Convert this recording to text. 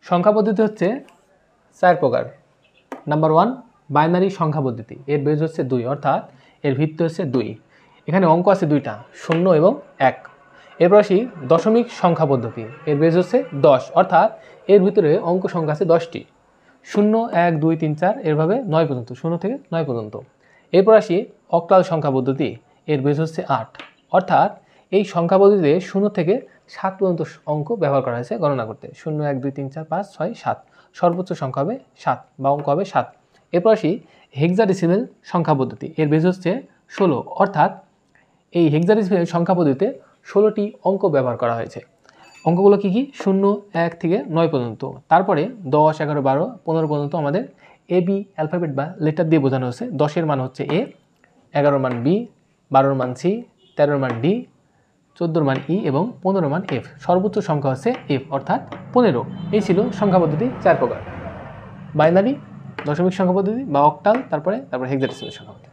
সংখ্যা পদ্ধতি হচ্ছে 4 প্রকার। নাম্বার 1 বাইনারি সংখ্যা পদ্ধতি, এর বেজ হচ্ছে 2 অর্থাৎ এর ভিত্তি হচ্ছে 2। এখানে অঙ্ক আছে 2টা, 0 এবং 1। এরপর আসি দশমিক সংখ্যা পদ্ধতি, এর বেজ হচ্ছে 10 অর্থাৎ এর ভিতরে অঙ্ক সংখ্যা আছে 10টি, 0 1 2 3 4 এভাবে 9 পর্যন্ত, 0 থেকে 9 পর্যন্ত। এরপর আসি অক্টাল সংখ্যা পদ্ধতি, এর বেজ হচ্ছে 8 অর্থাৎ এই সংখ্যা পদ্ধতিতে 0 থেকে 7 পর্যন্ত অঙ্ক ব্যবহার করা হয়েছে গণনা করতে। 0 1 2 3 4 5 6 7, সর্বোচ্চ সংখ্যা হবে 7 বা অঙ্ক হবে 7। এরপর আসি হেক্সাডেসিমেল সংখ্যা পদ্ধতি, এর বেজ হচ্ছে 16 অর্থাৎ এই হেক্সাডেসিমেল সংখ্যা পদ্ধতিতে 16টি অঙ্ক ব্যবহার করা হয়েছে। অঙ্কগুলো কী কী? 0 1 থেকে 9 পর্যন্ত, তারপরে 10 11 12 15 পর্যন্ত আমাদের AB অ্যালফাবেট বা লেটার দিয়ে বোঝানো হচ্ছে। 10-এর মান হচ্ছে A, 11-র মান B, 12-র মান C, 13-র মান D, 14-র মান E এবং 15-র মান F। সর্বোচ্চ সংখ্যা হচ্ছে F অর্থাৎ 15। এই ছিল সংখ্যা পদ্ধতি 4 প্রকার: বাইনারি, দশমিক সংখ্যা পদ্ধতি বা অক্টাল, তারপরে হেক্সাডেসিমেল সংখ্যা পদ্ধতি।